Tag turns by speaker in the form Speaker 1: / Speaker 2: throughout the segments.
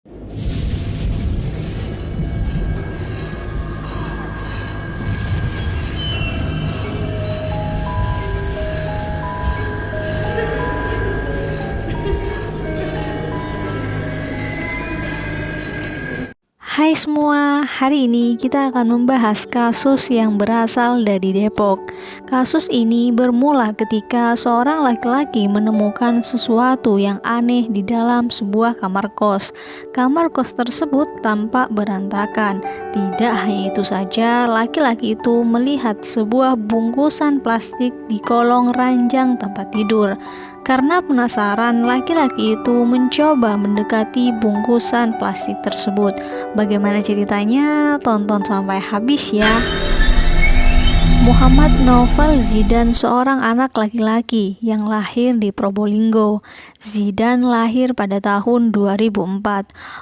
Speaker 1: Hai semua, hari ini kita akan membahas kasus yang berasal dari Depok. Kasus ini bermula ketika seorang laki-laki menemukan sesuatu yang aneh di dalam sebuah kamar kos. Kamar kos tersebut tampak berantakan. Tidak hanya itu saja, laki-laki itu melihat sebuah bungkusan plastik di kolong ranjang tempat tidur. Karena penasaran, laki-laki itu mencoba mendekati bungkusan plastik tersebut. Bagaimana ceritanya? Tonton sampai habis ya. Muhammad Naufal Zidan seorang anak laki-laki yang lahir di Probolinggo. Zidan lahir pada tahun 2004.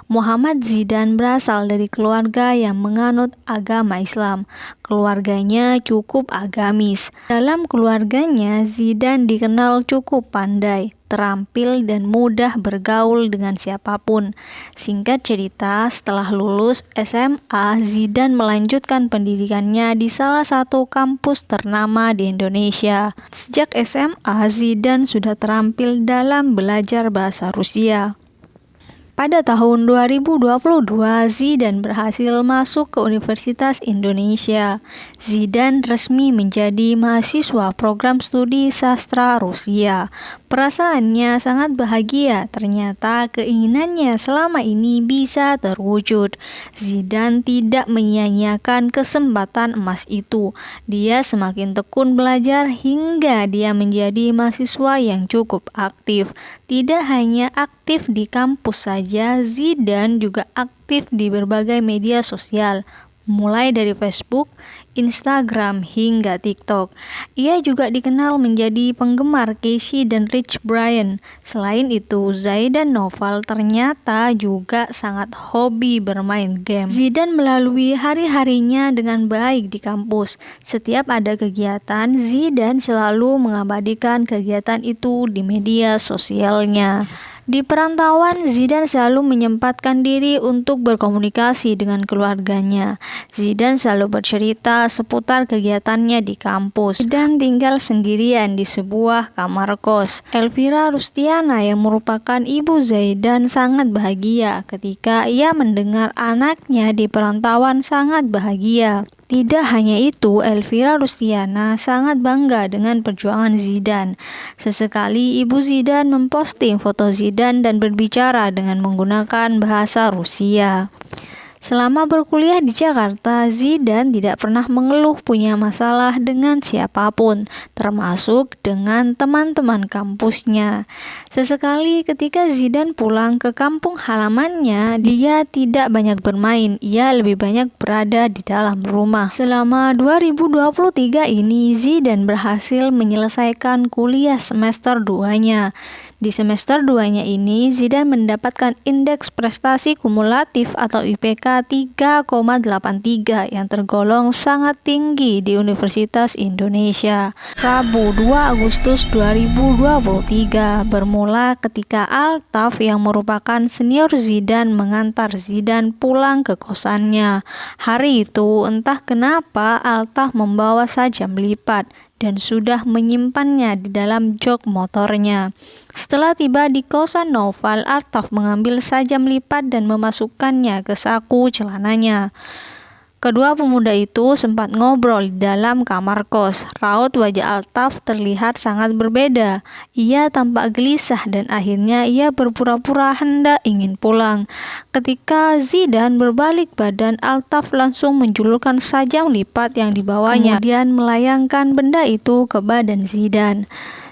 Speaker 1: Muhammad Zidan berasal dari keluarga yang menganut agama Islam. Keluarganya cukup agamis. Dalam keluarganya, Zidan dikenal cukup pandai, terampil, dan mudah bergaul dengan siapapun. Singkat cerita, setelah lulus SMA, Zidan melanjutkan pendidikannya di salah satu kampus ternama di Indonesia. Sejak SMA, Zidan sudah terampil dalam belajar bahasa Rusia. Pada tahun 2022, Zidan berhasil masuk ke Universitas Indonesia. Zidan resmi menjadi mahasiswa program studi sastra Rusia. Perasaannya sangat bahagia, ternyata keinginannya selama ini bisa terwujud. Zidan tidak menyia-nyiakan kesempatan emas itu. Dia semakin tekun belajar hingga dia menjadi mahasiswa yang cukup aktif. Tidak hanya aktif di kampus saja, Zidan juga aktif di berbagai media sosial, mulai dari Facebook, Instagram, hingga TikTok. Ia juga dikenal menjadi penggemar Casey dan Rich Brian. Selain itu, Zidan Naufal ternyata juga sangat hobi bermain game. Zidan melalui hari-harinya dengan baik di kampus. Setiap ada kegiatan, Zidan selalu mengabadikan kegiatan itu di media sosialnya. Di perantauan, Zidan selalu menyempatkan diri untuk berkomunikasi dengan keluarganya. Zidan selalu bercerita seputar kegiatannya di kampus. Zidan tinggal sendirian di sebuah kamar kos. Elvira Rustiana yang merupakan ibu Zidan sangat bahagia ketika ia mendengar anaknya di perantauan sangat bahagia. Tidak hanya itu, Elvira Rustiana sangat bangga dengan perjuangan Zidan. Sesekali ibu Zidan memposting foto Zidan dan berbicara dengan menggunakan bahasa Rusia. Selama berkuliah di Jakarta, Zidan tidak pernah mengeluh punya masalah dengan siapapun, termasuk dengan teman-teman kampusnya. Sesekali ketika Zidan pulang ke kampung halamannya, dia tidak banyak bermain, ia lebih banyak berada di dalam rumah. Selama 2023 ini, Zidan berhasil menyelesaikan kuliah semester 2-nya. Di semester 2-nya ini, Zidan mendapatkan indeks prestasi kumulatif atau IPK 3,83 yang tergolong sangat tinggi di Universitas Indonesia. Rabu 2 Agustus 2023 bermula ketika Altaf yang merupakan senior Zidan mengantar Zidan pulang ke kosannya. Hari itu entah kenapa Altaf membawa sajam lipat dan sudah menyimpannya di dalam jok motornya. Setelah tiba di kosan Naufal, Altaf mengambil sajam lipat dan memasukkannya ke saku celananya. Kedua pemuda itu sempat ngobrol di dalam kamar kos. Raut wajah Altaf terlihat sangat berbeda. Ia tampak gelisah dan akhirnya ia berpura-pura hendak ingin pulang. Ketika Zidan berbalik badan, Altaf langsung menjulurkan sajam lipat yang dibawanya, kemudian melayangkan benda itu ke badan Zidan.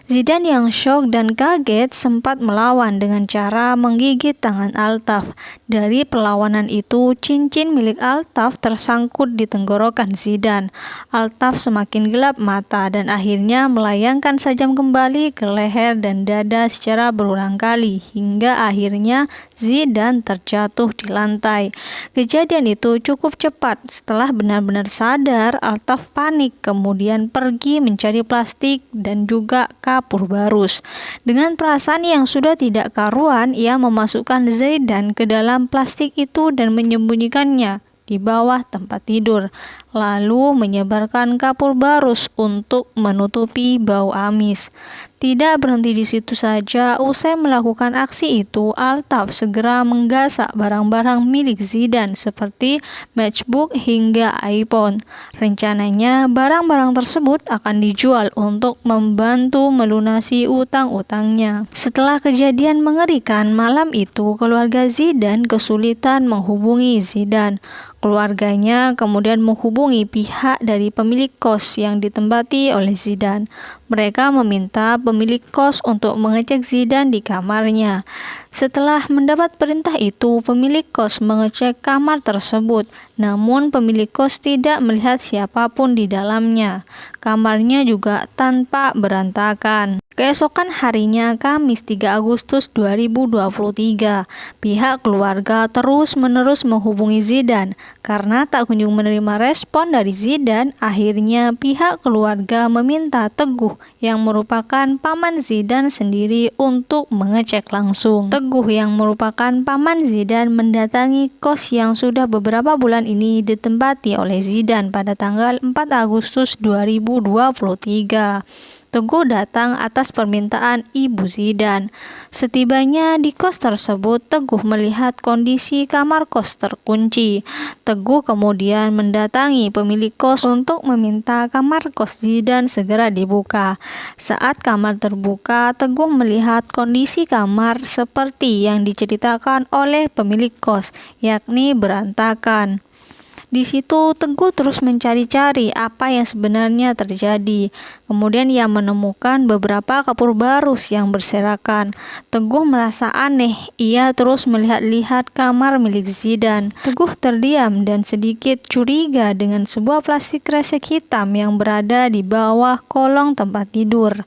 Speaker 1: Zidan yang syok dan kaget sempat melawan dengan cara menggigit tangan Altaf. Dari perlawanan itu, cincin milik Altaf tersangkut di tenggorokan Zidan. Altaf semakin gelap mata dan akhirnya melayangkan sajam kembali ke leher dan dada secara berulang kali, hingga akhirnya Zidan terjatuh di lantai. Kejadian itu cukup cepat. Setelah benar-benar sadar, Altaf panik, kemudian pergi mencari plastik dan juga kapur barus. Dengan perasaan yang sudah tidak karuan, ia memasukkan Zidan ke dalam plastik itu dan menyembunyikannya di bawah tempat tidur, lalu menyebarkan kapur barus untuk menutupi bau amis. Tidak berhenti di situ saja, usai melakukan aksi itu, Altaf segera menggasak barang-barang milik Zidan seperti matchbook hingga iPhone. Rencananya, barang-barang tersebut akan dijual untuk membantu melunasi utang-utangnya. Setelah kejadian mengerikan malam itu, keluarga Zidan kesulitan menghubungi Zidan. Keluarganya kemudian menghubungi pihak dari pemilik kos yang ditempati oleh Zidan. Mereka meminta pemilik kos untuk mengecek Zidan di kamarnya. Setelah mendapat perintah itu, pemilik kos mengecek kamar tersebut, namun pemilik kos tidak melihat siapapun di dalamnya. Kamarnya juga tampak berantakan. Keesokan harinya, Kamis 3 Agustus 2023, pihak keluarga terus-menerus menghubungi Zidan. Karena tak kunjung menerima respon dari Zidan, akhirnya pihak keluarga meminta Teguh yang merupakan paman Zidan sendiri untuk mengecek langsung. Teguh yang merupakan paman Zidan mendatangi kos yang sudah beberapa bulan ini ditempati oleh Zidan pada tanggal 4 Agustus 2023. Teguh datang atas permintaan ibu Zidan. Setibanya di kos tersebut, Teguh melihat kondisi kamar kos terkunci. Teguh kemudian mendatangi pemilik kos untuk meminta kamar kos Zidan segera dibuka. Saat kamar terbuka, Teguh melihat kondisi kamar seperti yang diceritakan oleh pemilik kos, yakni berantakan. Di situ Teguh terus mencari-cari apa yang sebenarnya terjadi. Kemudian ia menemukan beberapa kapur barus yang berserakan. Teguh merasa aneh. Ia terus melihat-lihat kamar milik Zidan. Teguh terdiam dan sedikit curiga dengan sebuah plastik kresek hitam yang berada di bawah kolong tempat tidur.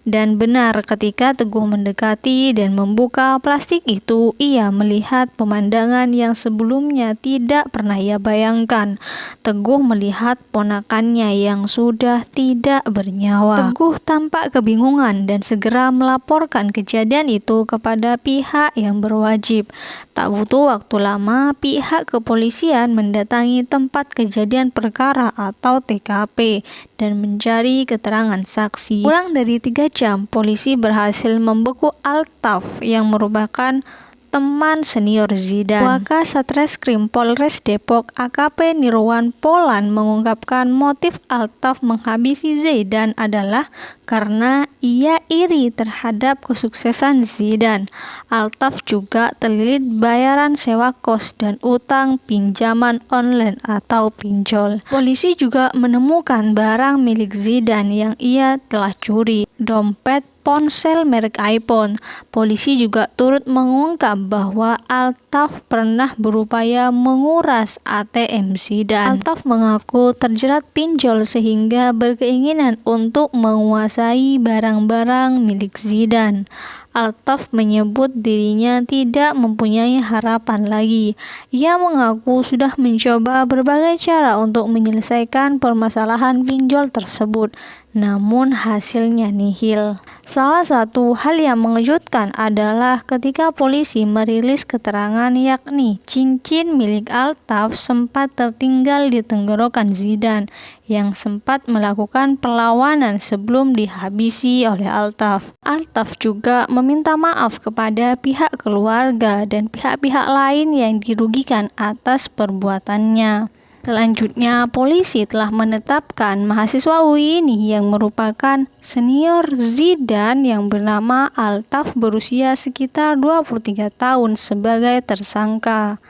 Speaker 1: Dan benar, ketika Teguh mendekati dan membuka plastik itu, ia melihat pemandangan yang sebelumnya tidak pernah ia bayangkan. Teguh melihat ponakannya yang sudah tidak bernyawa. Teguh tampak kebingungan dan segera melaporkan kejadian itu kepada pihak yang berwajib. Tak butuh waktu lama, pihak kepolisian mendatangi tempat kejadian perkara atau TKP dan mencari keterangan saksi. Kurang dari 3 jam, polisi berhasil membekuk Altaf yang merupakan teman senior Zidan. Wakasatreskrim Polres Depok AKP Nirwan Polan mengungkapkan motif Altaf menghabisi Zidan adalah karena ia iri terhadap kesuksesan Zidan. Altaf juga terlilit bayaran sewa kos dan utang pinjaman online atau pinjol. Polisi juga menemukan barang milik Zidan yang ia telah curi, dompet, ponsel merek iPhone. Polisi juga turut mengungkap bahwa Altaf pernah berupaya menguras ATM Zidan. Altaf mengaku terjerat pinjol sehingga berkeinginan untuk menguasai barang-barang milik Zidan. Altaf menyebut dirinya tidak mempunyai harapan lagi. Ia mengaku sudah mencoba berbagai cara untuk menyelesaikan permasalahan pinjol tersebut, namun hasilnya nihil. Salah satu hal yang mengejutkan adalah ketika polisi merilis keterangan yakni cincin milik Altaf sempat tertinggal di tenggorokan Zidan yang sempat melakukan perlawanan sebelum dihabisi oleh Altaf. Altaf juga meminta maaf kepada pihak keluarga dan pihak-pihak lain yang dirugikan atas perbuatannya. Selanjutnya, polisi telah menetapkan mahasiswa UI ini yang merupakan senior Zidan yang bernama Altaf berusia sekitar 23 tahun sebagai tersangka.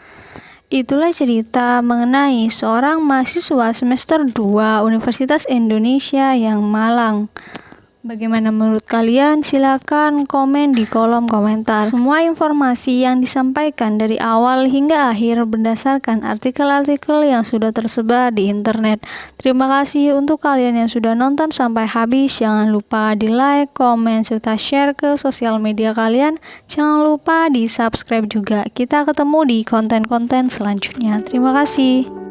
Speaker 1: Itulah cerita mengenai seorang mahasiswa semester 2 Universitas Indonesia yang Malang. Bagaimana menurut kalian? Silakan komen di kolom komentar. Semua informasi yang disampaikan dari awal hingga akhir berdasarkan artikel-artikel yang sudah tersebar di internet. Terima kasih untuk kalian yang sudah nonton sampai habis. Jangan lupa di like, komen, serta share ke sosial media kalian. Jangan lupa di subscribe juga. Kita ketemu di konten-konten selanjutnya. Terima kasih.